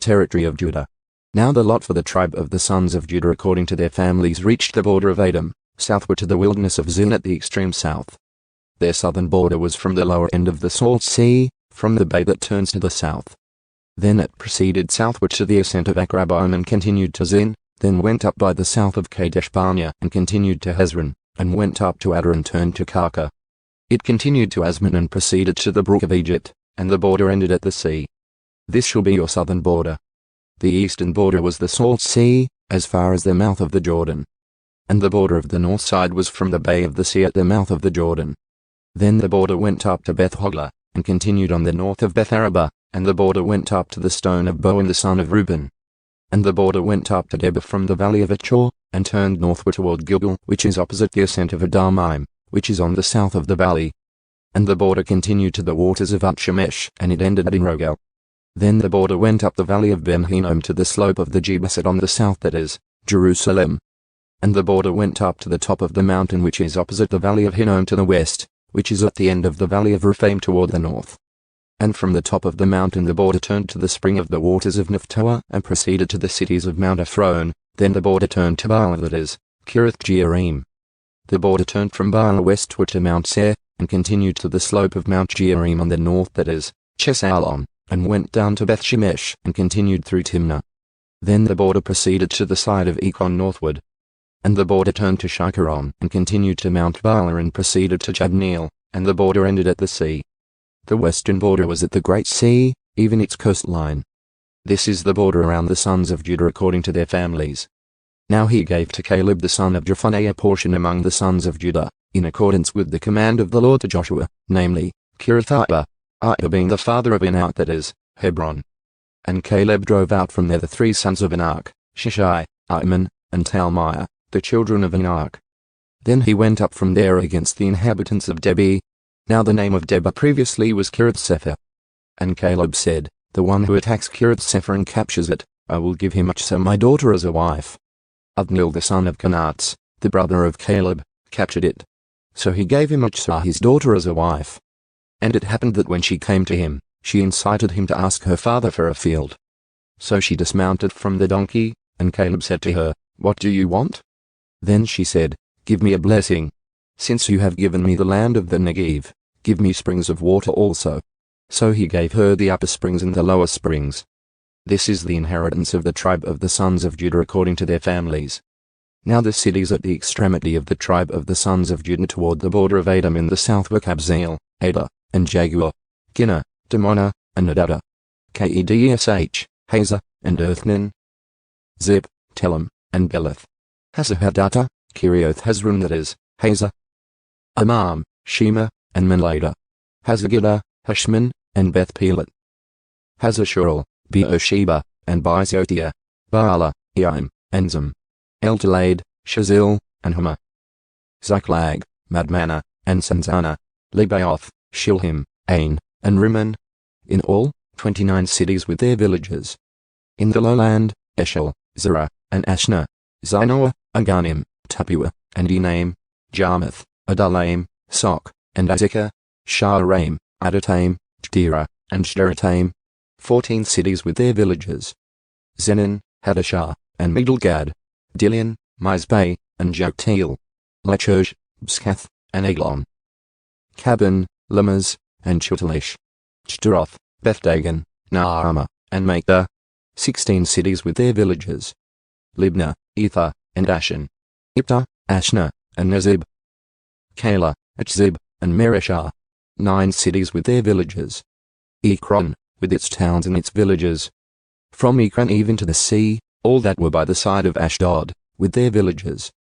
territory of Judah. Now the lot for the tribe of the sons of Judah according to their families reached the border of Edom, southward to the wilderness of Zin at the extreme south. Their southern border was from the lower end of the Salt Sea, from the bay that turns to the south. Then it proceeded southward to the ascent of Akrabbim and continued to Zin, then went up by the south of Kadesh-barnea and continued to Hezron, and went up to Addar and turned to Karka. It continued to Azmon and proceeded to the brook of Egypt, and the border ended at the sea. This shall be your southern border. The eastern border was the Salt Sea, as far as the mouth of the Jordan. And the border of the north side was from the bay of the sea at the mouth of the Jordan. Then the border went up to Beth-hoglah, and continued on the north of Beth-arabah, and the border went up to the stone of Bohan the son of Reuben. And the border went up to Debir from the valley of Achor, and turned northward toward Gilgal, which is opposite the ascent of Addar, which is on the south of the valley. And the border continued to the waters of Ut-shemesh, and it ended at Enrogel. Then the border went up the valley of Ben-hinnom to the slope of the Jebusite on the south, that is, Jerusalem. And the border went up to the top of the mountain which is opposite the valley of Hinnom to the west, which is at the end of the valley of Rephaim toward the north. And from the top of the mountain the border turned to the spring of the waters of Naphtali and proceeded to the cities of Mount Ephron. Then the border turned to Baal, that is, Kiriath-jearim. The border turned from Baal westward to Mount Seir, and continued to the slope of Mount Jearim on the north, that is, Chesalon, and went down to Beth-shemesh, and continued through Timnah. Then the border proceeded to the side of Ekron northward. And the border turned to Shikharon, and continued to Mount Baalah, and proceeded to Jabneel, and the border ended at the sea. The western border was at the Great Sea, even its coastline. This is the border around the sons of Judah according to their families. Now he gave to Caleb the son of Jephunneh a portion among the sons of Judah, in accordance with the command of the Lord to Joshua, namely, Kiriath-arba, Addar being the father of Anak, that is, Hebron. And Caleb drove out from there the three sons of Anak, Shishai, Ahiman, and Talmai, the children of Anak. Then he went up from there against the inhabitants of Debir. Now the name of Debir previously was Kiriath-sepher. And Caleb said, the one who attacks Kiriath-sepher and captures it, I will give him Achsah my daughter as a wife. Othniel the son of Kenaz, the brother of Caleb, captured it. So he gave him Achsah his daughter as a wife. And it happened that when she came to him, she incited him to ask her father for a field. So she dismounted from the donkey, and Caleb said to her, What do you want? Then she said, Give me a blessing. Since you have given me the land of the Negev, give me springs of water also. So he gave her the upper springs and the lower springs. This is the inheritance of the tribe of the sons of Judah according to their families. Now the cities at the extremity of the tribe of the sons of Judah toward the border of Edom in the south were Kabzeel, Addar, and Jagur, Ginnah, Dimona, and Addar, Kedesh, Hazor, and Earthnin, Zeb, Telem, and Beleth, Hazahadatta, Kiriath Hezron, that is, Hazor, Amam, Shema, and Melada, Hazagiddah, Hashman, and Beth-pelet, Hazashurel, Beersheba, and Bizotia, Baalah, Eim, and Zim, Eltolad, Shazil, and Humah, Ziklag, Madmannah, and Sanzana, Lebaoth, Shilhim, Ain, and Rimmon. In all, 29 cities with their villages. In the lowland, Eshel, Zerah, and Ashna, Zinoah, Aganim, Tapua, and Enaim, Jarmuth, Adulaim, Sok, and Azekah, Sha'araim, Adataim, Jdira, and Sherataim. 14 cities with their villages. Zenon, Hadashah, and Migdalgad, Dilian, Mizpeh, and Joktheel, Lachush, Bskath, and Eglon, Kabin, Lamaz, and Chutalish, Chderoth, Beth-dagon, Naamah, and Makdah. 16 cities with their villages. Libnah, Ether, and Ashan, Iptah, Ashna, and Nezib, Kala, Achzib, and Mereshah. 9 cities with their villages. Ekron, with its towns and its villages. From Ekron even to the sea, all that were by the side of Ashdod, with their villages.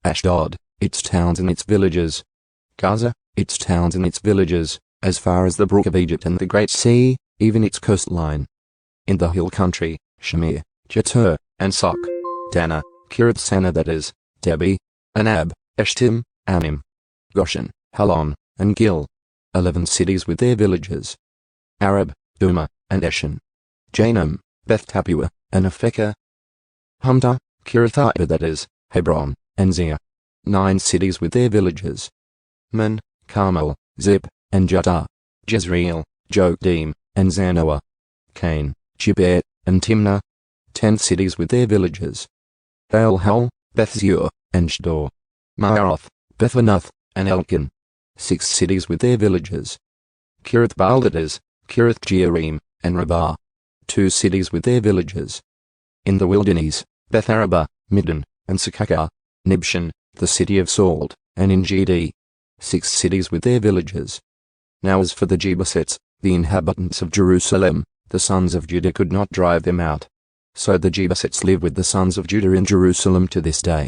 Ashdod, its towns and its villages. Gaza, its towns and its villages, as far as the brook of Egypt and the Great Sea, even its coastline. In the hill country, Shamir, Jetur, and Sok, Dana, Kiriath-sanah, that is, Debir, Anab, Eshtim, Anim, Goshen, Halon, and Gil. 11 cities with their villages. Arab, Duma, and Eshan, Janam, Beth-tapua, and Aphekah. Humta, Kiriath-arba, that is, Hebron, and Zia. 9 cities with their villages. Man, Carmel, Zip, and Jatah, Jezreel, Jokdeam, and Zanoah, Cain, Gibet, and Timnah, 10 cities with their villages. Baal-hal, Beth-zur, and Shdor. Maaroth, Beth-anath, and Elkin, 6 cities with their villages. Kiriath-baal-gadaz, Kiriath-jearim, and Rabbah, 2 cities with their villages. In the wilderness, Beth-arabah, Middin, and Sekakah, Nibshan, the city of Salt, and En-gedi, 6 cities with their villages. Now as for the Jebusites, the inhabitants of Jerusalem, the sons of Judah could not drive them out. So the Jebusites live with the sons of Judah in Jerusalem to this day.